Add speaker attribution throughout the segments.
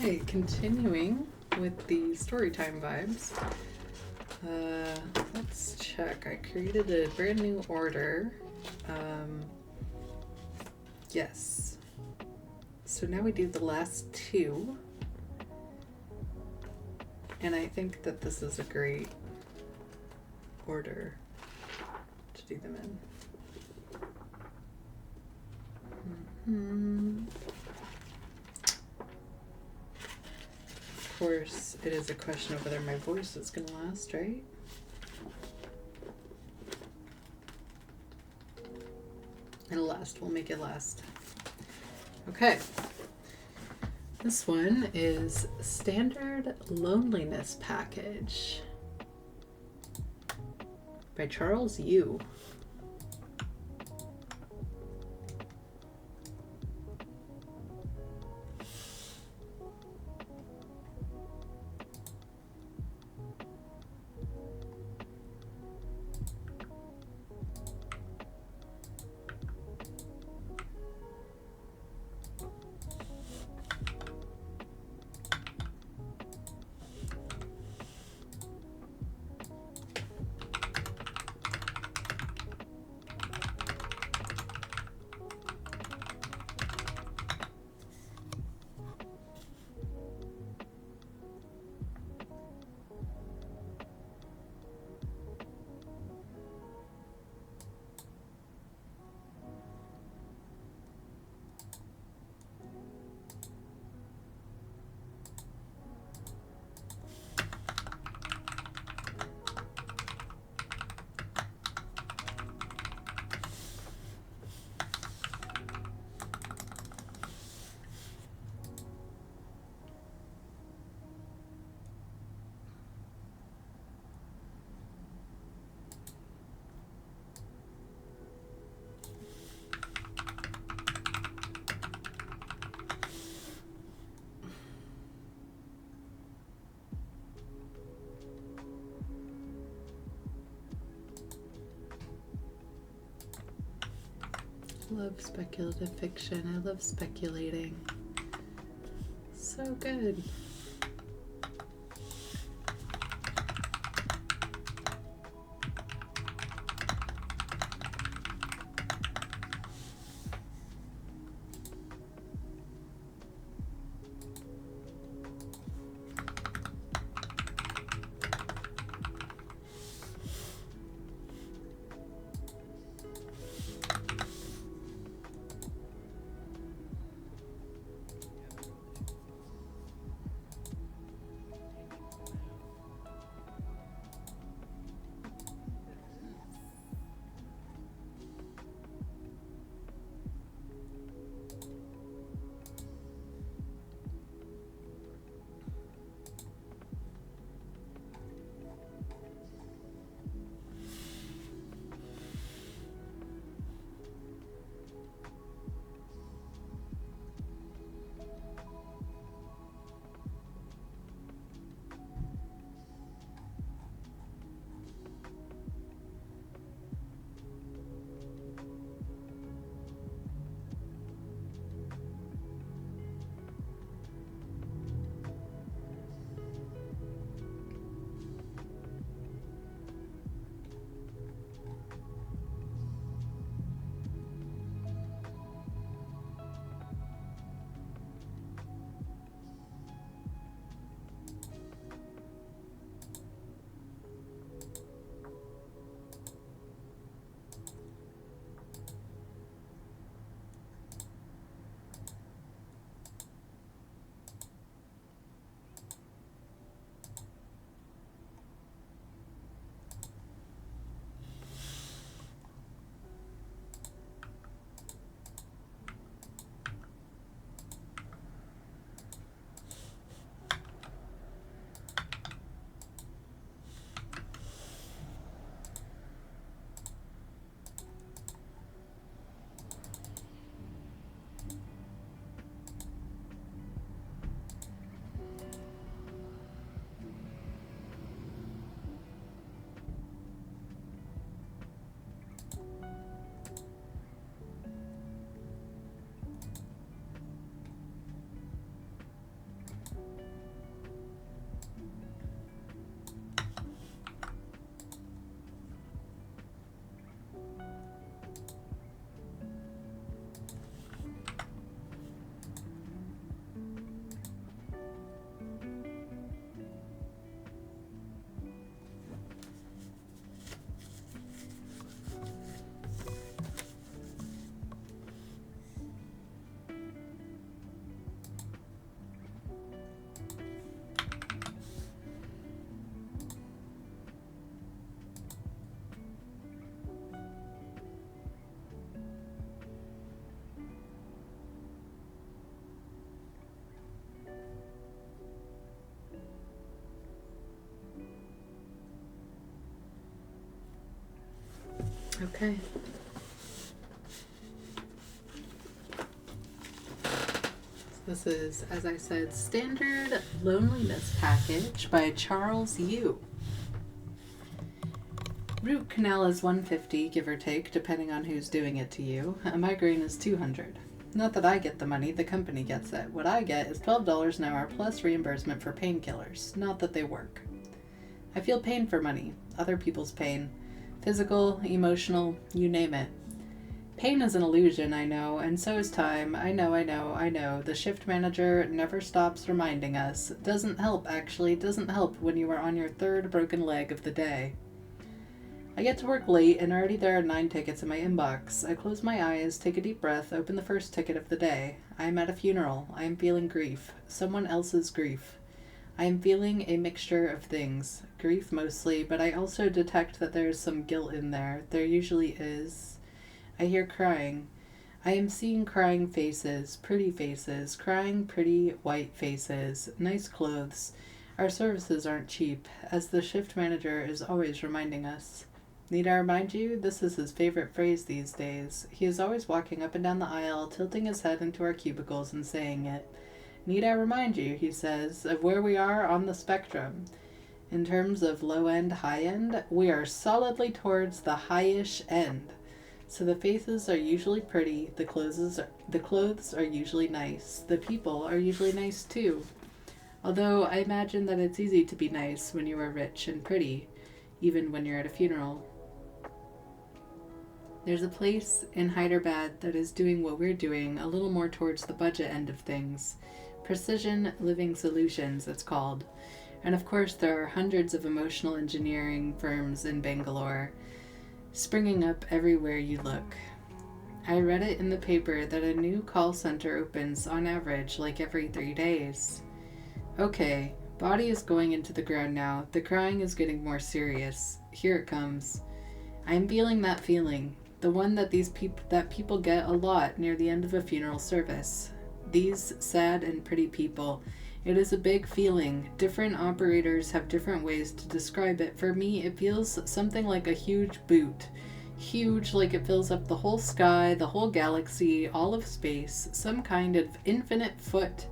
Speaker 1: Alright, continuing with the storytime vibes. Let's check. I created a brand new order. Yes. So now we do the last two. And I think that this is a great order to do them in. Of course, it is a question of whether my voice is going to last, right? It'll last. We'll make it last. Okay. This one is Standard Loneliness Package by Charles Yu. Love speculative fiction. I love speculating. So good. Okay. This is, as I said, Standard Loneliness Package by Charles Yu. Root canal is $150, give or take, depending on who's doing it to you. A migraine is $200. Not that I get the money, the company gets it. What I get is $12 an hour plus reimbursement for painkillers. Not that they work. I feel pain for money. Other people's pain. Physical, emotional, you name it. Pain is an illusion, I know, and so is time. I know. The shift manager never stops reminding us. Doesn't help, actually. Doesn't help when you are on your third broken leg of the day. I get to work late, and already there are 9 tickets in my inbox. I close my eyes, take a deep breath, open the first ticket of the day. I am at a funeral. I am feeling grief. Someone else's grief. I am feeling a mixture of things. Grief mostly, but I also detect that there is some guilt in there. There usually is. I hear crying. I am seeing crying faces, crying pretty white faces, nice clothes. Our services aren't cheap, as the shift manager is always reminding us. Need I remind you? This is his favorite phrase these days. He is always walking up and down the aisle, tilting his head into our cubicles and saying it. Need I remind you, he says, of where we are on the spectrum? In terms of low end, high end, we are solidly towards the high-ish end. So the faces are usually pretty, the clothes are usually nice, the people are usually nice too. Although I imagine that it's easy to be nice when you are rich and pretty, even when you're at a funeral. There's a place in Hyderabad that is doing what we're doing, a little more towards the budget end of things. Precision Living Solutions, it's called. And of course there are hundreds of emotional engineering firms in Bangalore, springing up everywhere you look. I read it in the paper that a new call center opens on average like every 3 days. Okay, body is going into the ground now. The crying is getting more serious. Here it comes. I'm feeling that feeling, the one that people get a lot near the end of a funeral service. These sad and pretty people. It is a big feeling. Different operators have different ways to describe it. For me, it feels something like a huge boot. Huge, like it fills up the whole sky, the whole galaxy, all of space, some kind of infinite foot,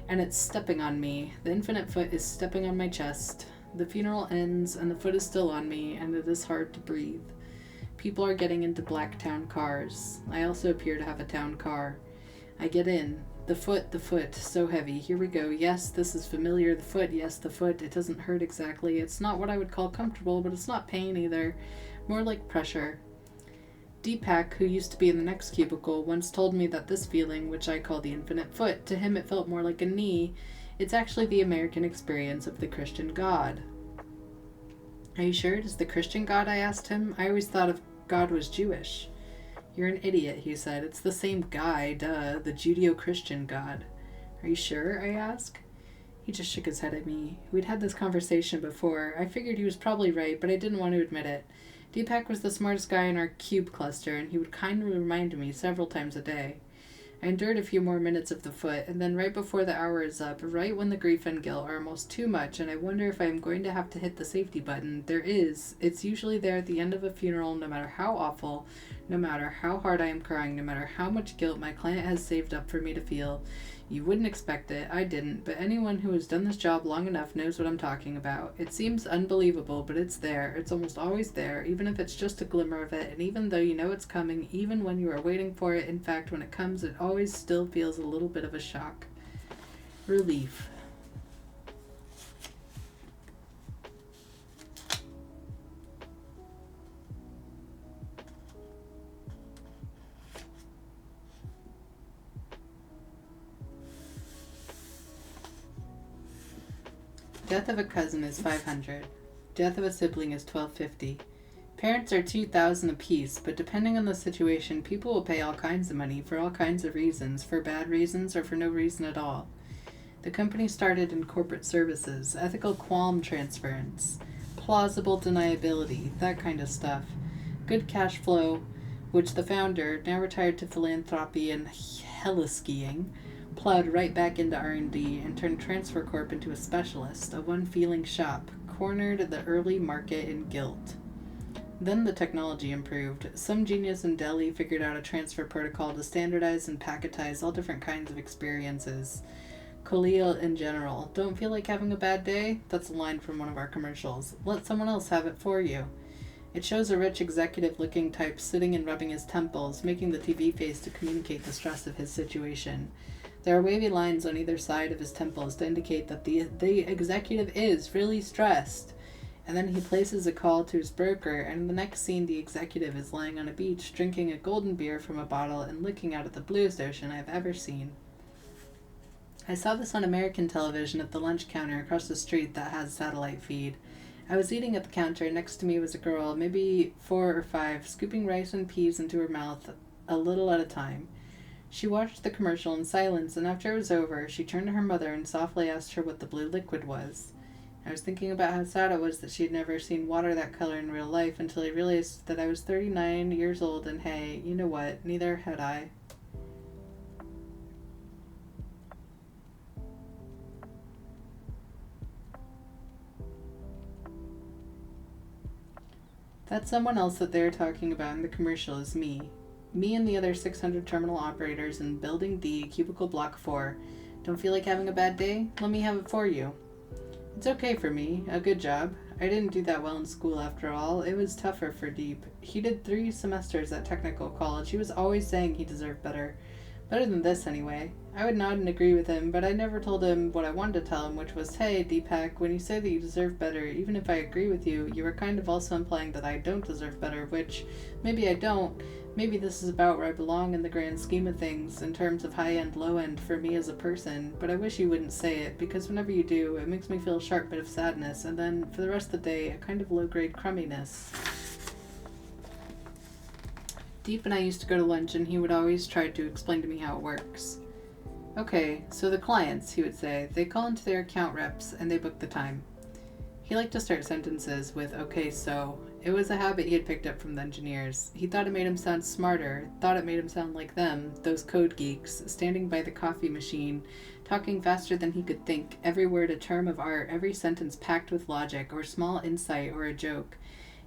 Speaker 1: and it's stepping on me. The infinite foot is stepping on my chest. The funeral ends, and the foot is still on me, and it is hard to breathe. People are getting into black town cars. I also appear to have a town car. I get in. The foot, so heavy. Here we go. Yes, this is familiar. The foot, yes, the foot. It doesn't hurt exactly. It's not what I would call comfortable, but it's not pain either. More like pressure. Deepak, who used to be in the next cubicle, once told me that this feeling, which I call the infinite foot, to him it felt more like a knee. It's actually the American experience of the Christian God. Are you sure it is the Christian God? I asked him. I always thought of God was Jewish. You're an idiot, he said. It's the same guy, duh, the Judeo-Christian God. Are you sure? I asked. He just shook his head at me. We'd had this conversation before. I figured he was probably right, but I didn't want to admit it. Deepak was the smartest guy in our cube cluster, and he would kindly remind me several times a day. I endured a few more minutes of the foot, and then right before the hour is up, right when the grief and guilt are almost too much, and I wonder if I am going to have to hit the safety button, there is. It's usually there at the end of a funeral, no matter how awful, no matter how hard I am crying, no matter how much guilt my client has saved up for me to feel. You wouldn't expect it, I didn't, but anyone who has done this job long enough knows what I'm talking about. It seems unbelievable, but it's there. It's almost always there, even if it's just a glimmer of it, and even though you know it's coming, even when you are waiting for it, in fact, when it comes, it always still feels a little bit of a shock. Relief. Death of a cousin is $500. Death of a sibling is $1,250. Parents are $2,000 apiece, but depending on the situation, people will pay all kinds of money for all kinds of reasons, for bad reasons or for no reason at all. The company started in corporate services, ethical qualm transference, plausible deniability, that kind of stuff. Good cash flow, which the founder, now retired to philanthropy and heliskiing, plowed right back into R&D and turned Transfer Corp into a specialist, a one-feeling shop, cornered the early market in guilt. Then the technology improved. Some genius in Delhi figured out a transfer protocol to standardize and packetize all different kinds of experiences. Khalil in general. Don't feel like having a bad day? That's a line from one of our commercials. Let someone else have it for you. It shows a rich executive looking type sitting and rubbing his temples, making the TV face to communicate the stress of his situation. There are wavy lines on either side of his temples to indicate that the executive is really stressed. And then he places a call to his broker, and in the next scene the executive is lying on a beach, drinking a golden beer from a bottle and looking out at the bluest ocean I've ever seen. I saw this on American television at the lunch counter across the street that has satellite feed. I was eating at the counter. Next to me was a girl, maybe 4 or 5, scooping rice and peas into her mouth a little at a time. She watched the commercial in silence, and after it was over, she turned to her mother and softly asked her what the blue liquid was. I was thinking about how sad it was that she had never seen water that color in real life until I realized that I was 39 years old, and hey, you know what, neither had I. That someone else that they're talking about in the commercial is me. Me and the other 600 terminal operators in Building D, Cubicle Block 4. Don't feel like having a bad day? Let me have it for you. It's okay for me. A good job. I didn't do that well in school after all. It was tougher for Deep. He did 3 semesters at technical college. He was always saying he deserved better. Better than this, anyway. I would nod and agree with him, but I never told him what I wanted to tell him, which was, hey, Deepak, when you say that you deserve better, even if I agree with you, you are kind of also implying that I don't deserve better, which maybe I don't. Maybe this is about where I belong in the grand scheme of things, in terms of high-end, low-end for me as a person, but I wish you wouldn't say it, because whenever you do, it makes me feel a sharp bit of sadness, and then, for the rest of the day, a kind of low-grade crumminess. Deep and I used to go to lunch, and he would always try to explain to me how it works. Okay, so the clients, he would say, they call into their account reps, and they book the time. He liked to start sentences with, okay, so. It was a habit he had picked up from the engineers. He thought it made him sound smarter, thought it made him sound like them, those code geeks, standing by the coffee machine, talking faster than he could think, every word a term of art, every sentence packed with logic, or small insight, or a joke.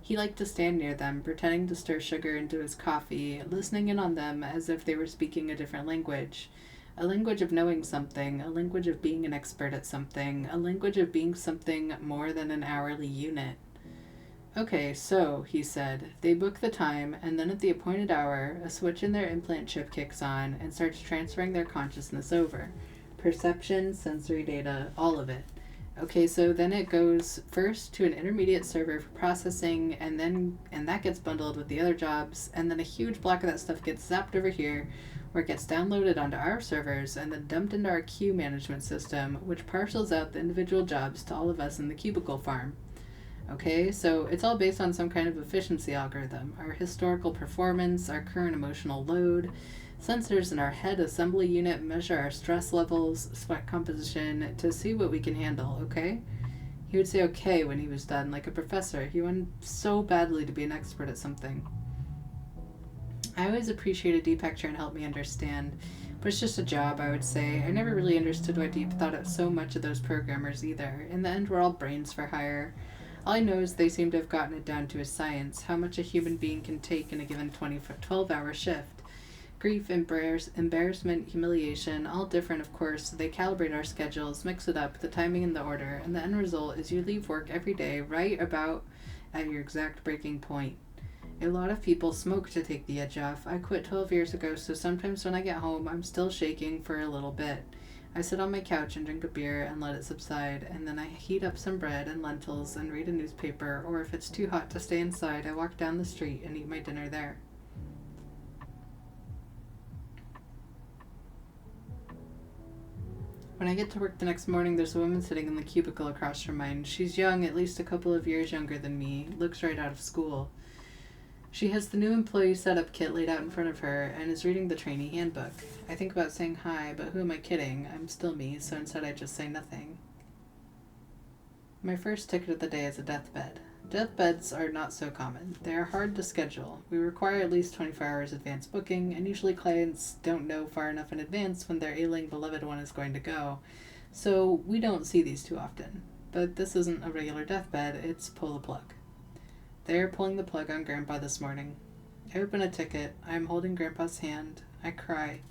Speaker 1: He liked to stand near them, pretending to stir sugar into his coffee, listening in on them as if they were speaking a different language. A language of knowing something, a language of being an expert at something, a language of being something more than an hourly unit. Okay, so, he said, they book the time, and then at the appointed hour, a switch in their implant chip kicks on and starts transferring their consciousness over. Perception, sensory data, all of it. Okay, so then it goes first to an intermediate server for processing, and that gets bundled with the other jobs, and then a huge block of that stuff gets zapped over here, where it gets downloaded onto our servers and then dumped into our queue management system, which parcels out the individual jobs to all of us in the cubicle farm. Okay, so it's all based on some kind of efficiency algorithm. Our historical performance, our current emotional load, sensors in our head assembly unit measure our stress levels, sweat composition, to see what we can handle, okay? He would say okay when he was done, like a professor. He wanted so badly to be an expert at something. I always appreciated Deepak trying to help me understand, but it's just a job, I would say. I never really understood why Deep thought of so much of those programmers either. In the end, we're all brains for hire. All I know is they seem to have gotten it down to a science, how much a human being can take in a given 12-hour shift. Grief, embarrassment, humiliation, all different, of course, so they calibrate our schedules, mix it up, the timing and the order, and the end result is you leave work every day right about at your exact breaking point. A lot of people smoke to take the edge off. I quit 12 years ago, so sometimes when I get home, I'm still shaking for a little bit. I sit on my couch and drink a beer and let it subside, and then I heat up some bread and lentils and read a newspaper, or if it's too hot to stay inside, I walk down the street and eat my dinner there. When I get to work the next morning, there's a woman sitting in the cubicle across from mine. She's young, at least a couple of years younger than me, looks right out of school. She has the new employee setup kit laid out in front of her and is reading the trainee handbook. I think about saying hi, but who am I kidding? I'm still me, so instead I just say nothing. My first ticket of the day is a deathbed. Deathbeds are not so common. They are hard to schedule. We require at least 24 hours advance booking, and usually clients don't know far enough in advance when their ailing beloved one is going to go, so we don't see these too often. But this isn't a regular deathbed, it's pull the plug. They are pulling the plug on Grandpa this morning. I open a ticket. I am holding Grandpa's hand. I cry.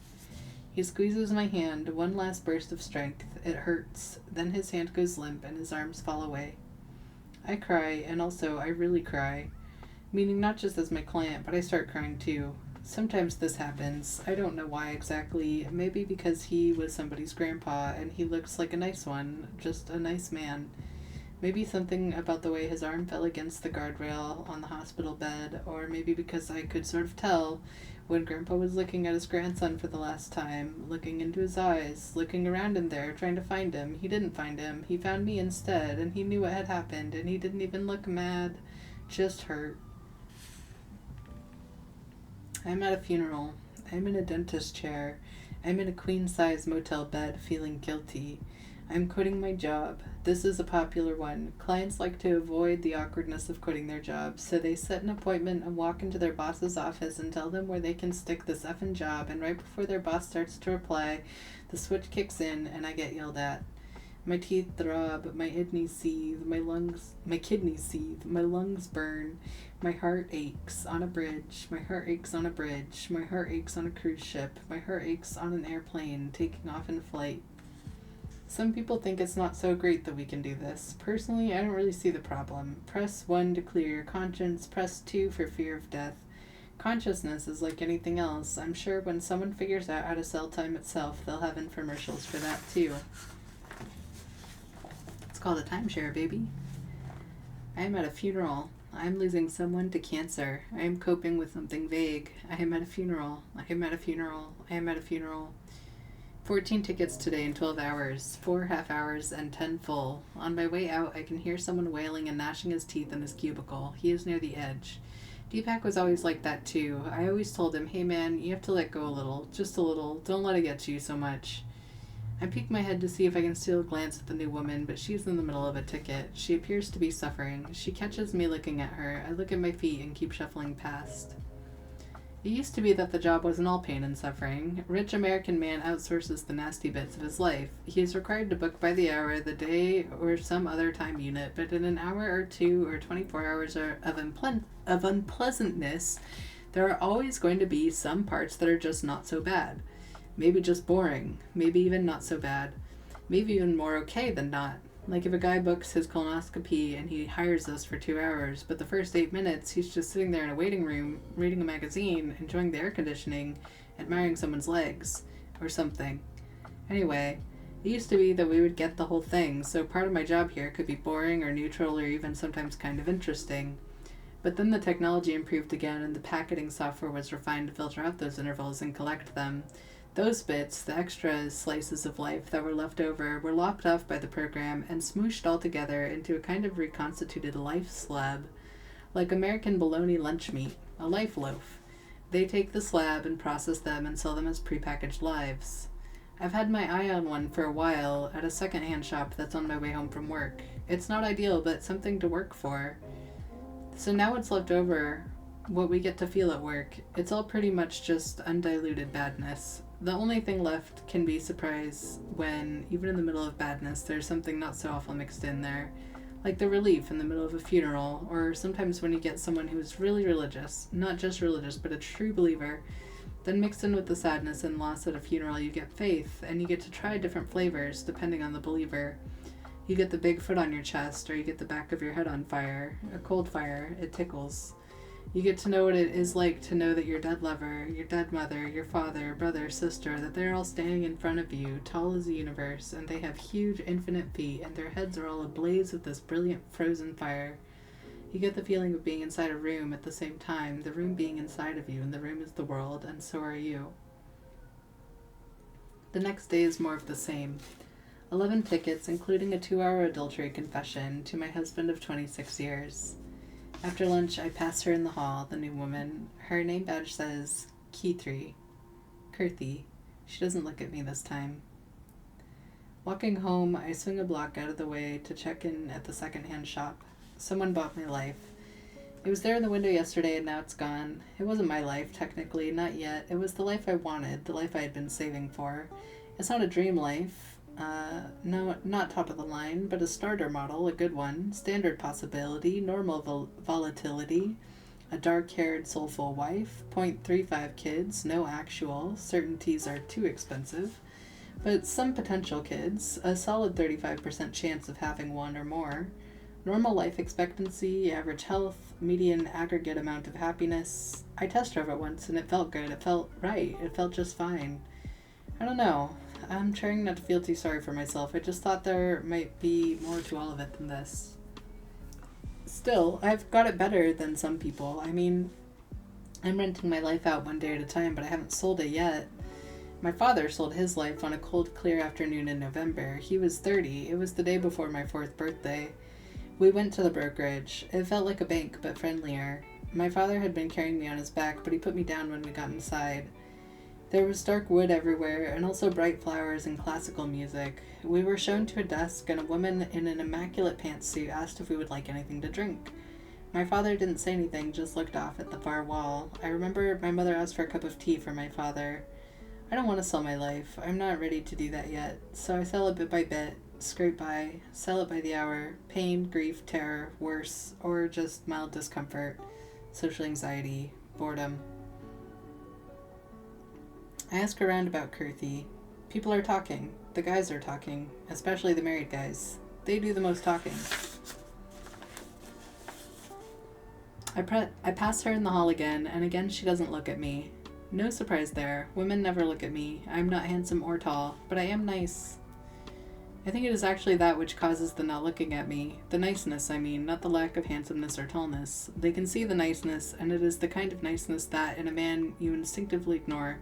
Speaker 1: He squeezes my hand, one last burst of strength. It hurts. Then his hand goes limp and his arms fall away. I cry, and also I really cry. Meaning not just as my client, but I start crying too. Sometimes this happens. I don't know why exactly. Maybe because he was somebody's grandpa and he looks like a nice one, just a nice man. Maybe something about the way his arm fell against the guardrail on the hospital bed, or maybe because I could sort of tell when Grandpa was looking at his grandson for the last time, looking into his eyes, looking around in there, trying to find him. He didn't find him. He found me instead, and he knew what had happened, and he didn't even look mad, just hurt. I'm at a funeral. I'm in a dentist chair. I'm in a queen-size motel bed feeling guilty. I'm quitting my job. This is a popular one. Clients like to avoid the awkwardness of quitting their job, so they set an appointment and walk into their boss's office and tell them where they can stick this effing job, and right before their boss starts to reply, the switch kicks in and I get yelled at. My teeth throb, my kidneys seethe, my lungs burn, my heart aches on a bridge, my heart aches on a bridge, my heart aches on a cruise ship, my heart aches on an airplane taking off in flight. Some people think it's not so great that we can do this. Personally, I don't really see the problem. Press 1 to clear your conscience, press 2 for fear of death. Consciousness is like anything else. I'm sure when someone figures out how to sell time itself, they'll have infomercials for that too. It's called a timeshare, baby. I am at a funeral. I am losing someone to cancer. I am coping with something vague. I am at a funeral. I am at a funeral. I am at a funeral. 14 tickets today in 12 hours, 4 half hours, and 10 full. On my way out, I can hear someone wailing and gnashing his teeth in his cubicle. He is near the edge. Deepak was always like that too. I always told him, hey man, you have to let go a little, just a little. Don't let it get to you so much. I peek my head to see if I can steal a glance at the new woman, but she's in the middle of a ticket. She appears to be suffering. She catches me looking at her. I look at my feet and keep shuffling past. It used to be that the job wasn't all pain and suffering. Rich American man outsources the nasty bits of his life. He is required to book by the hour, the day, or some other time unit, but in an hour or 2 or 24 hours of unpleasantness, there are always going to be some parts that are just not so bad. Maybe just boring. Maybe even not so bad. Maybe even more okay than not. Like if a guy books his colonoscopy and he hires us for 2 hours, but the first 8 minutes he's just sitting there in a waiting room, reading a magazine, enjoying the air conditioning, admiring someone's legs, or something. Anyway, it used to be that we would get the whole thing, so part of my job here could be boring or neutral or even sometimes kind of interesting. But then the technology improved again and the packaging software was refined to filter out those intervals and collect them. Those bits, the extra slices of life that were left over, were lopped off by the program and smooshed all together into a kind of reconstituted life slab, like American bologna lunch meat, a life loaf. They take the slab and process them and sell them as prepackaged lives. I've had my eye on one for a while at a secondhand shop that's on my way home from work. It's not ideal, but something to work for. So now what's left over, what we get to feel at work, it's all pretty much just undiluted badness. The only thing left can be surprise when, even in the middle of badness, there's something not so awful mixed in there. Like the relief in the middle of a funeral, or sometimes when you get someone who is really religious, not just religious, but a true believer, then mixed in with the sadness and loss at a funeral, you get faith, and you get to try different flavors depending on the believer. You get the big foot on your chest, or you get the back of your head on fire, a cold fire, it tickles. You get to know what it is like to know that your dead lover, your dead mother, your father, brother, sister, that they're all standing in front of you, tall as the universe, and they have huge infinite feet, and their heads are all ablaze with this brilliant frozen fire. You get the feeling of being inside a room at the same time, the room being inside of you, and the room is the world, and so are you. The next day is more of the same. 11 tickets, including a 2-hour adultery confession to my husband of 26 years. After lunch, I pass her in the hall, the new woman. Her name badge says Kirthi. She doesn't look at me this time. Walking home, I swing a block out of the way to check in at the secondhand shop. Someone bought my life. It was there in the window yesterday and now it's gone. It wasn't my life, technically, not yet. It was the life I wanted, the life I had been saving for. It's not a dream life. No, not top of the line, but a starter model, a good one. Standard possibility, normal volatility, a dark-haired, soulful wife, 0.35 kids, no actual, certainties are too expensive, but some potential kids, a solid 35% chance of having one or more. Normal life expectancy, average health, median aggregate amount of happiness. I test drove it once and it felt good. It felt right. It felt just fine. I don't know. I'm trying not to feel too sorry for myself. I just thought there might be more to all of it than this. Still, I've got it better than some people. I mean, I'm renting my life out one day at a time, but I haven't sold it yet. My father sold his life on a cold, clear afternoon in November. He was 30. It was the day before my 4th birthday. We went to the brokerage. It felt like a bank, but friendlier. My father had been carrying me on his back, but he put me down when we got inside. There was dark wood everywhere, and also bright flowers and classical music. We were shown to a desk, and a woman in an immaculate pantsuit asked if we would like anything to drink. My father didn't say anything, just looked off at the far wall. I remember my mother asked for a cup of tea for my father. I don't want to sell my life. I'm not ready to do that yet, so I sell it bit by bit. Scrape by, sell it by the hour, pain, grief, terror, worse, or just mild discomfort, social anxiety, boredom. I ask around about Kurthi. People are talking. The guys are talking, especially the married guys. They do the most talking. I pass her in the hall again, and again she doesn't look at me. No surprise there. Women never look at me. I'm not handsome or tall, but I am nice. I think it is actually that which causes the not looking at me. The niceness, I mean, not the lack of handsomeness or tallness. They can see the niceness, and it is the kind of niceness that, in a man, you instinctively ignore.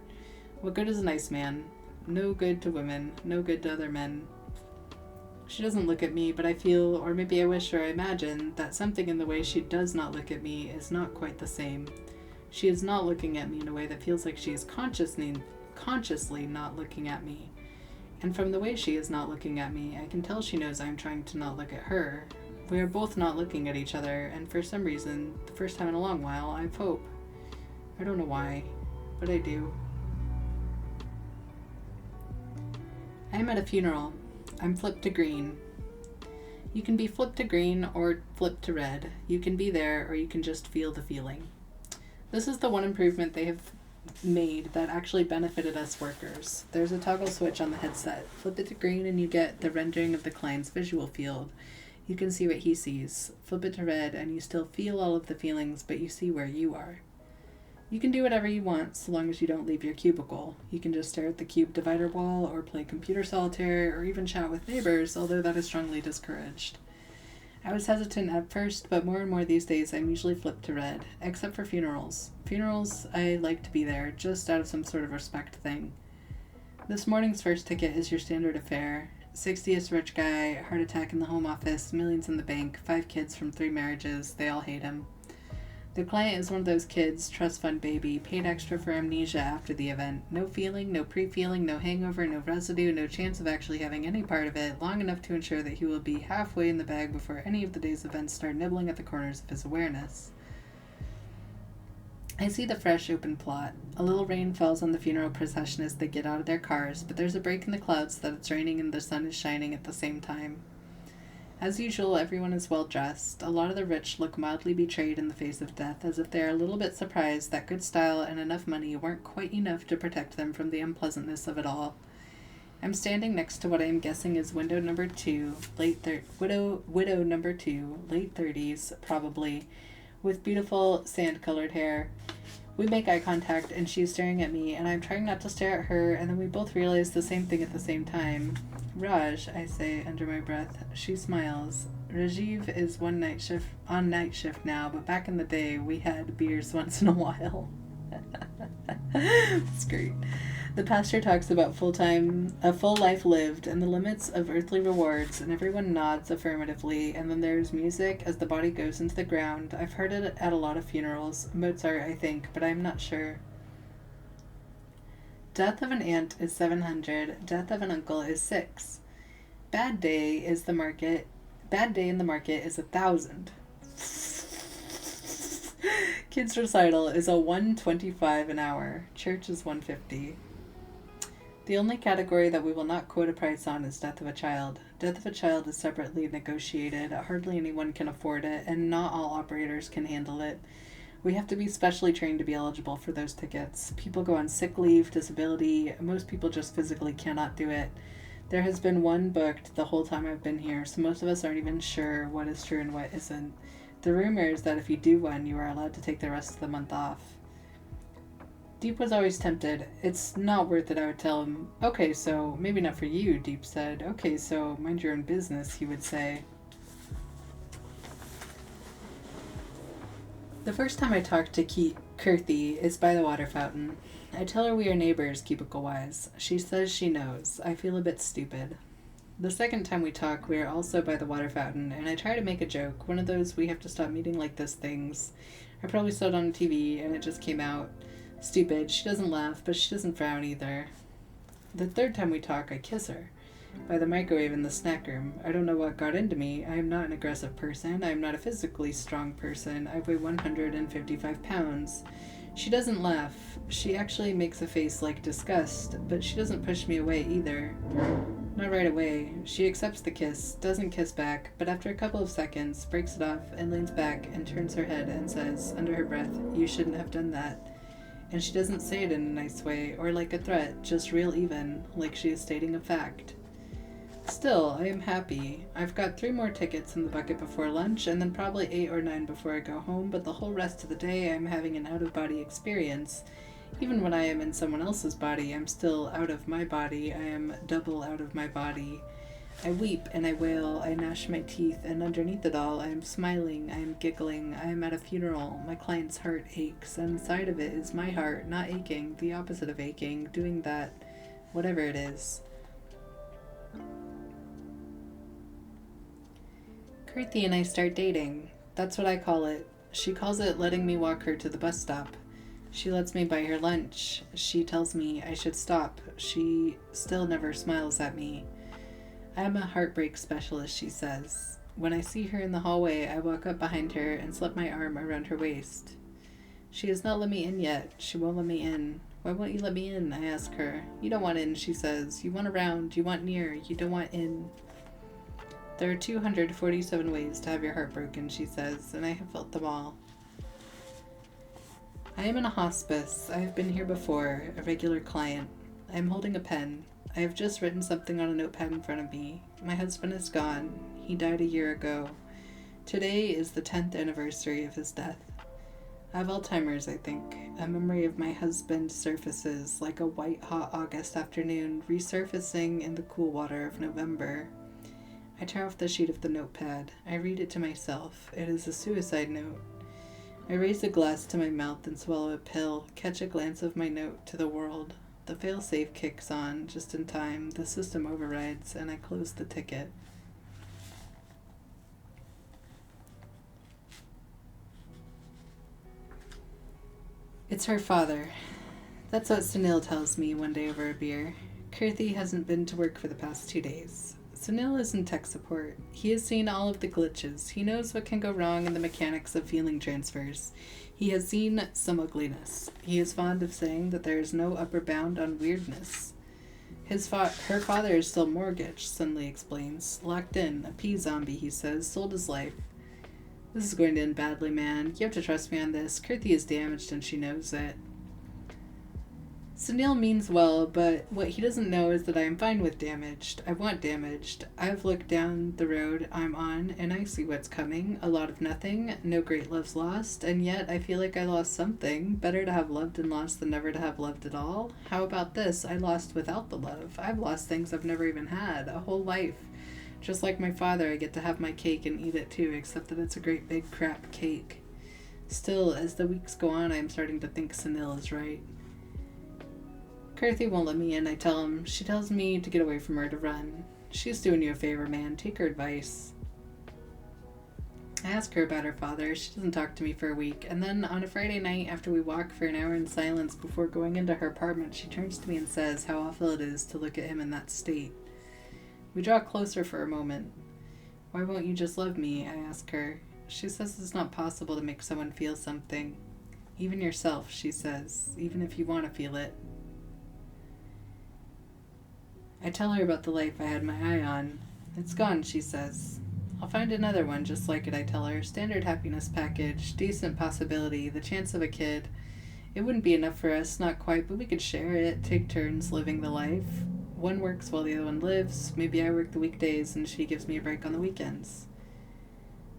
Speaker 1: What good is a nice man? No good to women, no good to other men. She doesn't look at me, but I feel, or maybe I wish or I imagine, that something in the way she does not look at me is not quite the same. She is not looking at me in a way that feels like she is consciously not looking at me. And from the way she is not looking at me, I can tell she knows I'm trying to not look at her. We are both not looking at each other, and for some reason, the first time in a long while, I have hope. I don't know why, but I do. I am at a funeral. I'm flipped to green. You can be flipped to green or flipped to red. You can be there, or you can just feel the feeling. This is the one improvement they have made that actually benefited us workers. There's a toggle switch on the headset. Flip it to green and you get the rendering of the client's visual field. You can see what he sees. Flip it to red and you still feel all of the feelings, but you see where you are. You can do whatever you want so long as you don't leave your cubicle. You can just stare at the cube divider wall or play computer solitaire or even chat with neighbors, although that is strongly discouraged. I was hesitant at first, but more and more these days I'm usually flipped to red, except for funerals. Funerals, I like to be there, just out of some sort of respect thing. This morning's first ticket is your standard affair. 60th rich guy, heart attack in the home office, millions in the bank, 5 kids from 3 marriages, they all hate him. The client is one of those kids, trust fund baby, paid extra for amnesia after the event. No feeling, no pre-feeling, no hangover, no residue, no chance of actually having any part of it, long enough to ensure that he will be halfway in the bag before any of the day's events start nibbling at the corners of his awareness. I see the fresh, open plot. A little rain falls on the funeral procession as they get out of their cars, but there's a break in the clouds that it's raining and the sun is shining at the same time. As usual, everyone is well dressed. A lot of the rich look mildly betrayed in the face of death, as if they are a little bit surprised that good style and enough money weren't quite enough to protect them from the unpleasantness of it all. I'm standing next to what I am guessing is widow number 2, widow number 2, late 30s, probably, with beautiful sand-colored hair. We make eye contact, and she is staring at me, and I'm trying not to stare at her, and then we both realize the same thing at the same time. Raj, I say under my breath. She smiles. Rajiv is on night shift now, but back in the day, we had beers once in a while. That's great. The pastor talks about a full life lived, and the limits of earthly rewards, and everyone nods affirmatively, and then there's music as the body goes into the ground. I've heard it at a lot of funerals. Mozart, I think, but I'm not sure. Death of an aunt is 700. Death of an uncle is 6. Bad day in the market is 1,000. Kids recital is a 125 an hour. Church is 150. The only category that we will not quote a price on is death of a child. Death of a child is separately negotiated. Hardly anyone can afford it, and not all operators can handle it. We have to be specially trained to be eligible for those tickets. People go on sick leave, disability. Most people just physically cannot do it. There has been one booked the whole time I've been here, so most of us aren't even sure what is true and what isn't. The rumor is that if you do one, you are allowed to take the rest of the month off. Deep was always tempted. It's not worth it, I would tell him. Okay, so maybe not for you, Deep said. Okay, so mind your own business, he would say. The first time I talk to Kirthi is by the water fountain. I tell her we are neighbors, cubicle-wise. She says she knows. I feel a bit stupid. The second time we talk, we are also by the water fountain, and I try to make a joke, one of those we have to stop meeting like this things. I probably saw it on TV, and it just came out. Stupid. She doesn't laugh, but she doesn't frown either. The third time we talk, I kiss her. By the microwave in the snack room. I don't know what got into me. I am not an aggressive person. I am not a physically strong person. I weigh 155 pounds. She doesn't laugh. She actually makes a face like disgust, but she doesn't push me away either. Not right away. She accepts the kiss, doesn't kiss back, but after a couple of seconds, breaks it off and leans back and turns her head and says, under her breath, "You shouldn't have done that." And she doesn't say it in a nice way or like a threat, just real even, like she is stating a fact. Still, I am happy. I've got 3 more tickets in the bucket before lunch, and then probably 8 or 9 before I go home, but the whole rest of the day I'm having an out-of-body experience. Even when I am in someone else's body, I'm still out of my body. I am double out of my body. I weep and I wail, I gnash my teeth, and underneath it all, I am smiling, I am giggling, I am at a funeral, my client's heart aches, and inside of it is my heart, not aching, the opposite of aching, doing that, whatever it is. Kirthi and I start dating. That's what I call it. She calls it letting me walk her to the bus stop. She lets me buy her lunch. She tells me I should stop. She still never smiles at me. I am a heartbreak specialist, she says. When I see her in the hallway, I walk up behind her and slip my arm around her waist. She has not let me in yet. She won't let me in. Why won't you let me in? I ask her. You don't want in, she says. You want around. You want near. You don't want in. There are 247 ways to have your heart broken, she says, and I have felt them all. I am in a hospice. I have been here before, a regular client. I am holding a pen. I have just written something on a notepad in front of me. My husband is gone. He died a year ago. Today is the 10th anniversary of his death. I have Alzheimer's, I think. A memory of my husband surfaces like a white-hot August afternoon, resurfacing in the cool water of November. I tear off the sheet of the notepad. I read it to myself. It is a suicide note. I raise a glass to my mouth and swallow a pill, catch a glance of my note to the world. The fail-safe kicks on just in time. The system overrides, and I close the ticket. It's her father. That's what Sunil tells me one day over a beer. Kirthi hasn't been to work for the past 2 days. Sunil is in tech support. He has seen all of the glitches. He knows what can go wrong in the mechanics of feeling transfers. He has seen some ugliness. He is fond of saying that there is no upper bound on weirdness. Her father is still mortgaged, Sunli explains. Locked in, a pea zombie, he says, sold his life. This is going to end badly, man. You have to trust me on this. Kirthi is damaged and she knows it. Sunil means well, but what he doesn't know is that I am fine with damaged. I want damaged. I've looked down the road I'm on, and I see what's coming. A lot of nothing, no great loves lost, and yet I feel like I lost something. Better to have loved and lost than never to have loved at all. How about this? I lost without the love. I've lost things I've never even had. A whole life. Just like my father, I get to have my cake and eat it too, except that it's a great big crap cake. Still, as the weeks go on, I am starting to think Sunil is right. Kirthi won't let me in, I tell him. She tells me to get away from her, to run. She's doing you a favor, man. Take her advice. I ask her about her father. She doesn't talk to me for a week. And then on a Friday night, after we walk for an hour in silence before going into her apartment, she turns to me and says how awful it is to look at him in that state. We draw closer for a moment. Why won't you just love me? I ask her. She says it's not possible to make someone feel something. Even yourself, she says, even if you want to feel it. I tell her about the life I had my eye on. It's gone, she says. I'll find another one just like it, I tell her. Standard happiness package, decent possibility, the chance of a kid. It wouldn't be enough for us, not quite, but we could share it, take turns living the life. One works while the other one lives. Maybe I work the weekdays and she gives me a break on the weekends.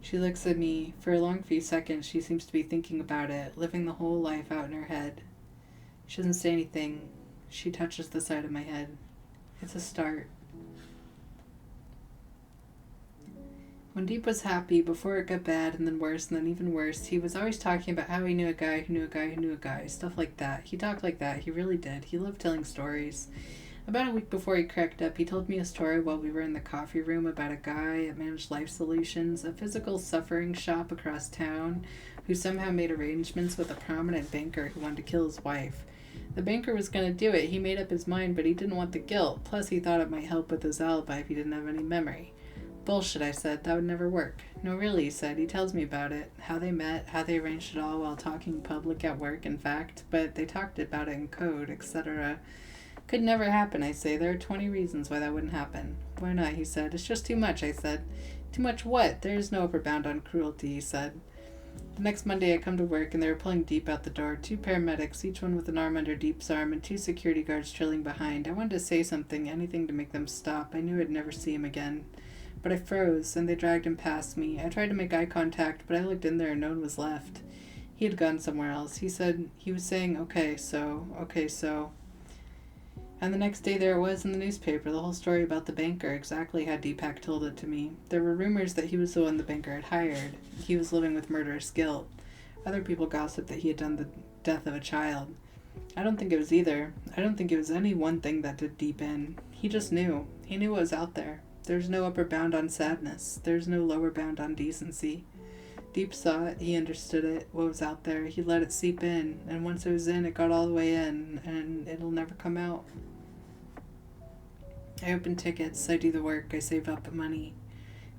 Speaker 1: She looks at me. For a long few seconds, she seems to be thinking about it, living the whole life out in her head. She doesn't say anything. She touches the side of my head. It's a start. When Deep was happy, before it got bad and then worse and then even worse, he was always talking about how he knew a guy who knew a guy who knew a guy, stuff like that. He talked like that. He really did. He loved telling stories. About a week before he cracked up, he told me a story while we were in the coffee room about a guy at Managed Life Solutions, a physical suffering shop across town, who somehow made arrangements with a prominent banker who wanted to kill his wife. The banker was going to do it. He made up his mind, but he didn't want the guilt. Plus, he thought it might help with his alibi if he didn't have any memory. Bullshit, I said. That would never work. No, really, he said. He tells me about it. How they met, how they arranged it all while talking public at work, in fact. But they talked about it in code, etc. Could never happen, I say. There are 20 reasons why that wouldn't happen. Why not, he said. It's just too much, I said. Too much what? There is no upper bound on cruelty, he said. The next Monday I come to work and they were pulling Deep out the door. 2 paramedics, each one with an arm under Deep's arm, and 2 security guards trailing behind. I wanted to say something, anything to make them stop. I knew I'd never see him again. But I froze, and they dragged him past me. I tried to make eye contact, but I looked in there and no one was left. He had gone somewhere else. He was saying, okay, so. And the next day there it was in the newspaper, the whole story about the banker, exactly how Deepak told it to me. There were rumors that he was the one the banker had hired. He was living with murderous guilt. Other people gossiped that he had done the death of a child. I don't think it was either. I don't think it was any one thing that did Deep in. He just knew. He knew what was out there. There's no upper bound on sadness. There's no lower bound on decency. Deep saw it. He understood it, what was out there. He let it seep in, and once it was in, it got all the way in, and it'll never come out. I open tickets. I do the work. I save up money.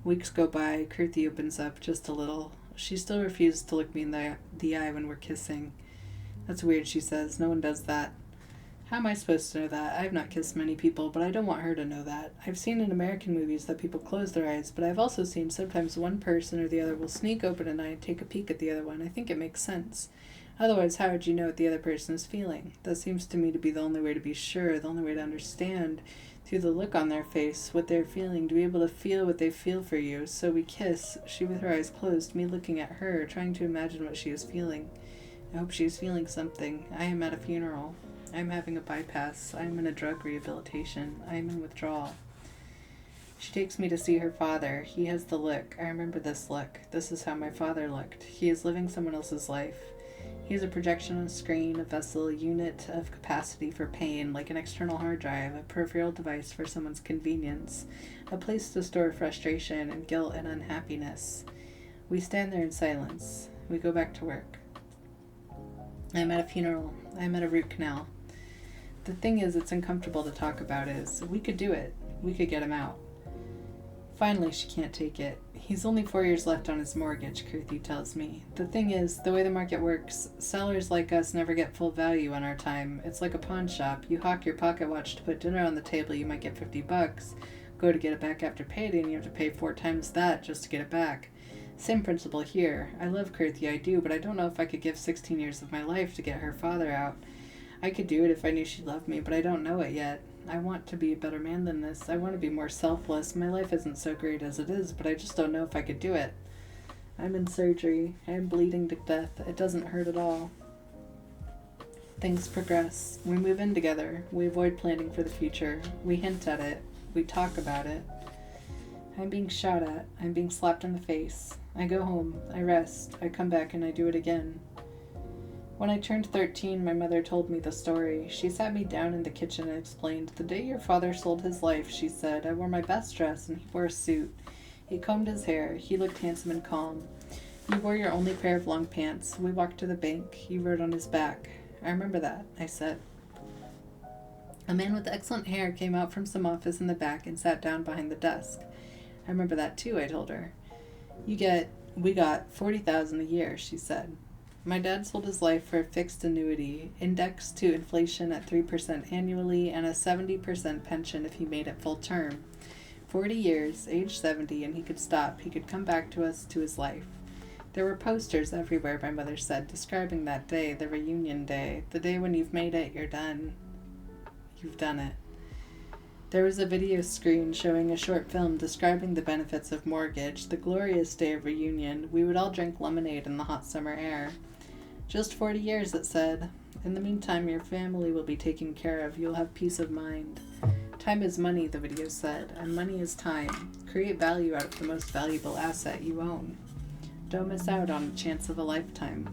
Speaker 1: Weeks go by. Kirthi opens up just a little. She still refuses to look me in the eye when we're kissing. That's weird, she says. No one does that. How am I supposed to know that? I have not kissed many people, but I don't want her to know that. I've seen in American movies that people close their eyes, but I've also seen sometimes one person or the other will sneak open an eye and take a peek at the other one. I think it makes sense. Otherwise, how would you know what the other person is feeling? That seems to me to be the only way to be sure, the only way to understand, through the look on their face, what they're feeling, to be able to feel what they feel for you. So we kiss, she with her eyes closed, me looking at her, trying to imagine what she is feeling. I hope she is feeling something. I am at a funeral. I am having a bypass. I am in a drug rehabilitation. I am in withdrawal. She takes me to see her father. He has the look. I remember this look. This is how my father looked. He is living someone else's life. He is a projection on a screen, a vessel, a unit of capacity for pain, like an external hard drive, a peripheral device for someone's convenience, a place to store frustration and guilt and unhappiness. We stand there in silence. We go back to work. I am at a funeral. I am at a root canal. The thing is, it's uncomfortable to talk about is, we could do it. We could get him out. Finally, she can't take it. He's only 4 years left on his mortgage, Kirthi tells me. The thing is, the way the market works, sellers like us never get full value on our time. It's like a pawn shop. You hawk your pocket watch to put dinner on the table, you might get $50. Go to get it back after payday, and you have to pay 4 times that just to get it back. Same principle here. I love Kirthi, I do, but I don't know if I could give 16 years of my life to get her father out. I could do it if I knew she loved me, but I don't know it yet. I want to be a better man than this. I want to be more selfless. My life isn't so great as it is, but I just don't know if I could do it. I'm in surgery. I'm bleeding to death. It doesn't hurt at all. Things progress. We move in together. We avoid planning for the future. We hint at it. We talk about it. I'm being shot at. I'm being slapped in the face. I go home. I rest. I come back and I do it again. When I turned 13, my mother told me the story. She sat me down in the kitchen and explained, "The day your father sold his life," she said, "I wore my best dress and he wore a suit. He combed his hair. He looked handsome and calm. You wore your only pair of long pants. We walked to the bank. You rode on his back." "I remember that," I said. A man with excellent hair came out from some office in the back and sat down behind the desk. "I remember that too," I told her. We got $40,000 a year," she said. My dad sold his life for a fixed annuity, indexed to inflation at 3% annually, and a 70% pension if he made it full term. 40 years, age 70, and he could stop. He could come back to us, to his life. There were posters everywhere, my mother said, describing that day, the reunion day, the day when you've made it, you're done. You've done it. There was a video screen showing a short film describing the benefits of mortgage, the glorious day of reunion. We would all drink lemonade in the hot summer air. Just 40 years, it said. In the meantime, your family will be taken care of. You'll have peace of mind. Time is money, the video said, and money is time. Create value out of the most valuable asset you own. Don't miss out on a chance of a lifetime.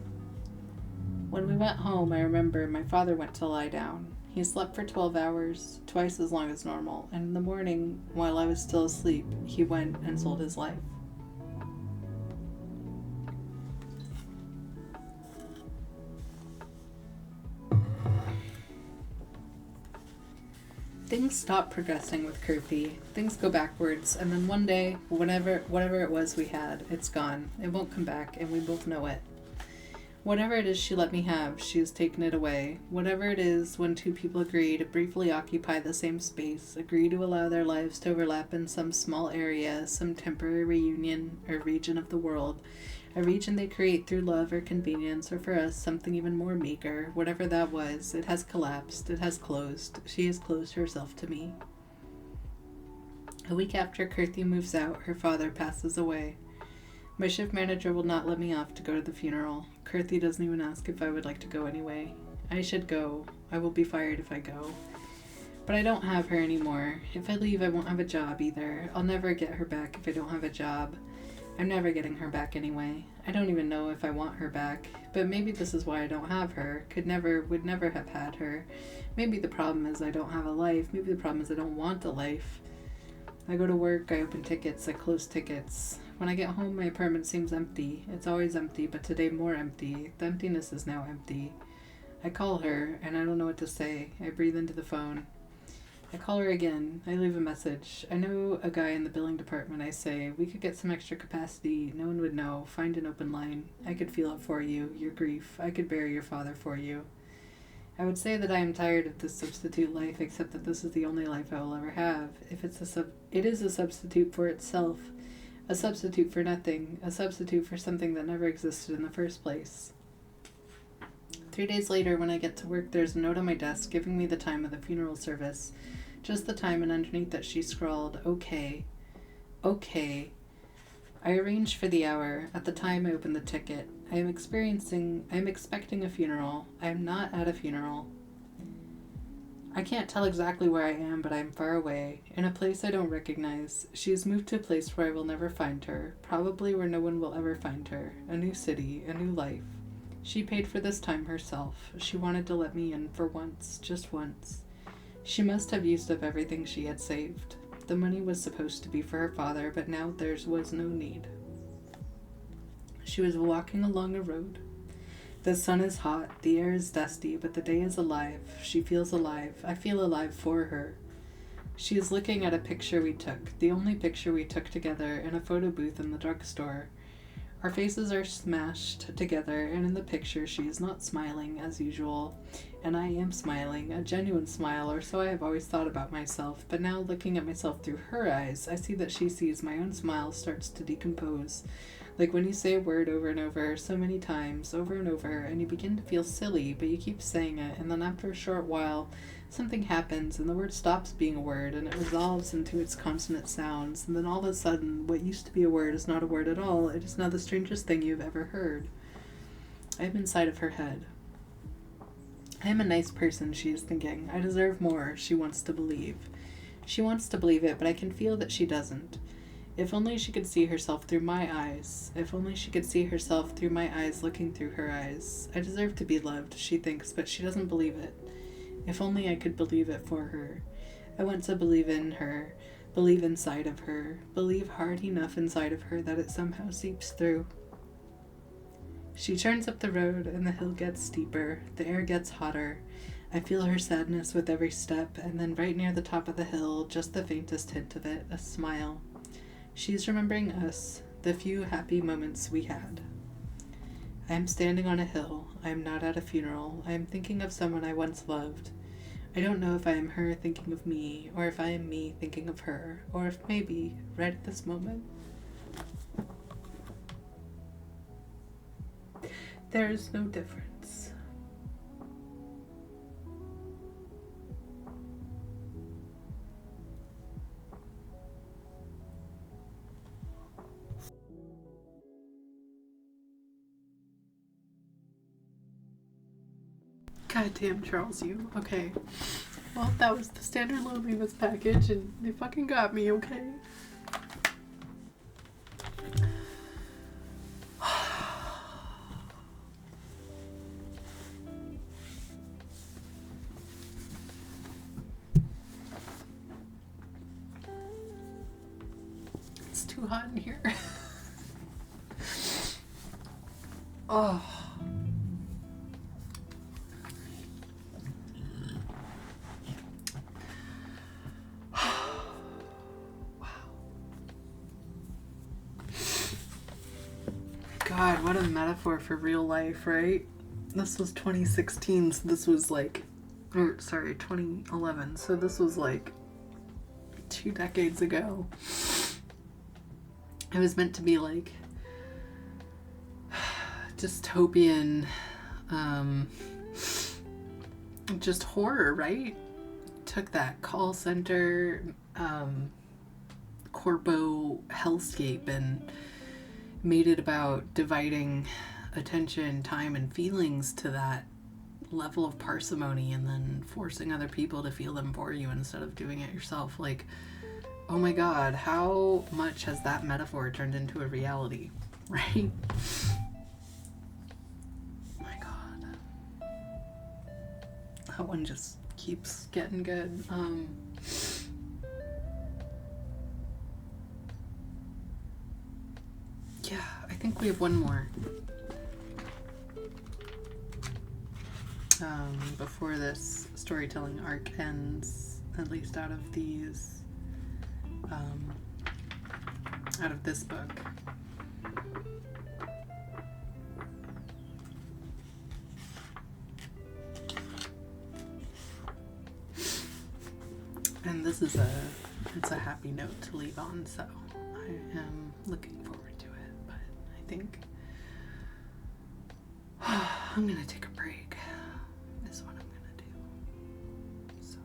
Speaker 1: When we went home, I remember my father went to lie down. He slept for 12 hours, twice as long as normal, and in the morning, while I was still asleep, he went and sold his life. Things stop progressing with Kirby. Things go backwards, and then one day, whatever it was we had, it's gone. It won't come back, and we both know it. Whatever it is she let me have, she has taken it away. Whatever it is, when two people agree to briefly occupy the same space, agree to allow their lives to overlap in some small area, some temporary reunion or region of the world, a region they create through love or convenience, or for us, something even more meager, whatever that was, it has collapsed, it has closed. She has closed herself to me. A week after Kirthi moves out, her father passes away. My shift manager will not let me off to go to the funeral. Kirthi doesn't even ask if I would like to go anyway. I should go. I will be fired if I go. But I don't have her anymore. If I leave, I won't have a job either. I'll never get her back if I don't have a job. I'm never getting her back anyway. I don't even know if I want her back. But maybe this is why I don't have her. Would never have had her. Maybe the problem is I don't have a life. Maybe the problem is I don't want a life. I go to work, I open tickets, I close tickets. When I get home, my apartment seems empty. It's always empty, but today more empty. The emptiness is now empty. I call her, and I don't know what to say. I breathe into the phone. I call her again. I leave a message. I know a guy in the billing department. I say, we could get some extra capacity. No one would know. Find an open line. I could feel it for you, your grief. I could bury your father for you. I would say that I am tired of this substitute life, except that this is the only life I will ever have. If it is a substitute for itself, a substitute for nothing, a substitute for something that never existed in the first place. 3 days later, when I get to work, there's a note on my desk giving me the time of the funeral service. Just the time, and underneath that she scrawled, okay. Okay. I arranged for the hour. At the time, I opened the ticket. I am expecting a funeral. I am not at a funeral. I can't tell exactly where I am, but I am far away, in a place I don't recognize. She has moved to a place where I will never find her, probably where no one will ever find her. A new city, a new life. She paid for this time herself. She wanted to let me in for once, just once. She must have used up everything she had saved. The money was supposed to be for her father, but now there was no need. She was walking along a road. The sun is hot, the air is dusty, but the day is alive. She feels alive. I feel alive for her. She is looking at a picture we took, the only picture we took together in a photo booth in the drugstore. Our faces are smashed together, and in the picture she is not smiling as usual, and I am smiling, a genuine smile, or so I have always thought about myself, but now looking at myself through her eyes, I see that she sees my own smile starts to decompose. Like when you say a word over and over, so many times, over and over, and you begin to feel silly, but you keep saying it, and then after a short while, something happens, and the word stops being a word, and it resolves into its consonant sounds, and then all of a sudden, what used to be a word is not a word at all. It is now the strangest thing you have ever heard. I am inside of her head. I am a nice person, she is thinking. I deserve more, she wants to believe. She wants to believe it, but I can feel that she doesn't. If only she could see herself through my eyes. If only she could see herself through my eyes looking through her eyes. I deserve to be loved, she thinks, but she doesn't believe it. If only I could believe it for her. I want to believe in her, believe inside of her, believe hard enough inside of her that it somehow seeps through. She turns up the road, and the hill gets steeper. The air gets hotter. I feel her sadness with every step, and then right near the top of the hill, just the faintest hint of it, a smile. She's remembering us, the few happy moments we had. I am standing on a hill. I am not at a funeral. I am thinking of someone I once loved. I don't know if I am her thinking of me, or if I am me thinking of her, or if maybe, right at this moment, there is no difference. Goddamn, Charles, you. Okay. Well, that was the standard loneliness package, and they fucking got me, okay? It's too hot in here. Oh. God, what a metaphor for real life, right? This was 2016, so this was like, 2011, so this was like 2 decades ago. It was meant to be like dystopian, just horror, right? Took that call center, corpo hellscape and made it about dividing attention, time, and feelings to that level of parsimony, and then forcing other people to feel them for you instead of doing it yourself. Like, oh my God, how much has that metaphor turned into a reality, right? My God. That one just keeps getting good. Yeah, I think we have one more. Before this storytelling arc ends, at least out of these, out of this book. And this is it's a happy note to leave on, so I am looking forward to it, but I think I'm gonna take a break, is what I'm gonna do. So.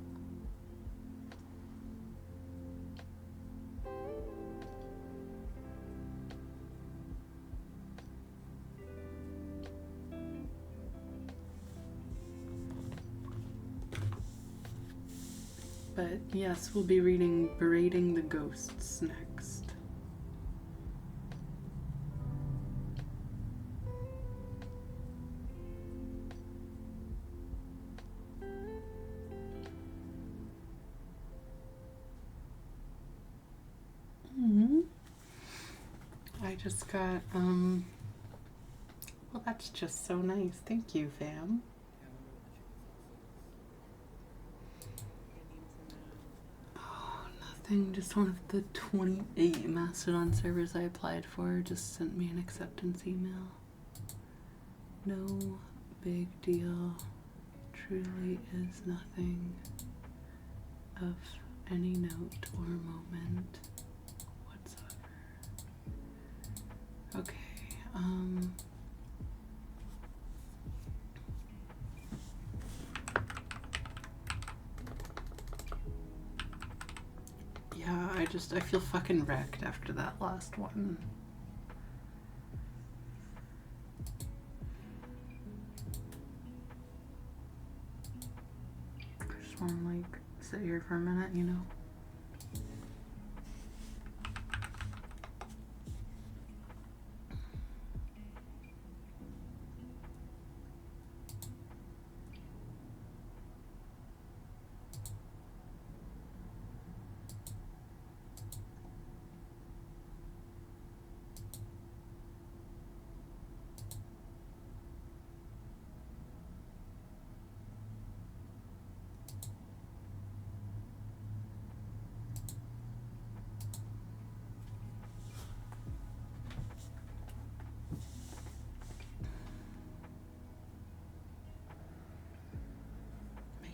Speaker 1: But yes, we'll be reading Berating the Ghosts next. I just got, well, that's just so nice. Thank you, fam. Oh, nothing. Just one of the 28 Mastodon servers I applied for just sent me an acceptance email. No big deal. Truly is nothing of any note or moment whatsoever. Okay, yeah, I feel fucking wrecked after that last one. I just want to, like, sit here for a minute, you know?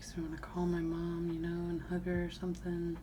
Speaker 1: Makes me want to call my mom, and hug her or something.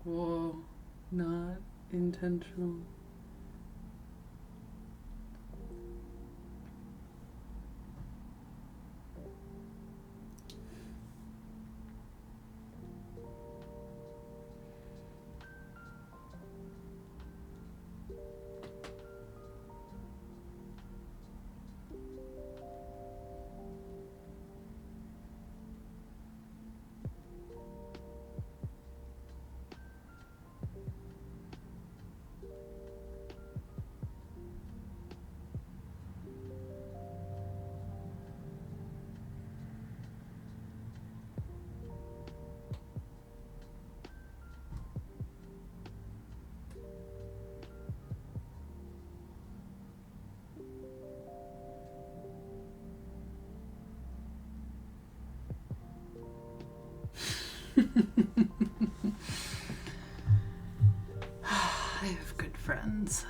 Speaker 1: Whoa, not intentional. I have good friends.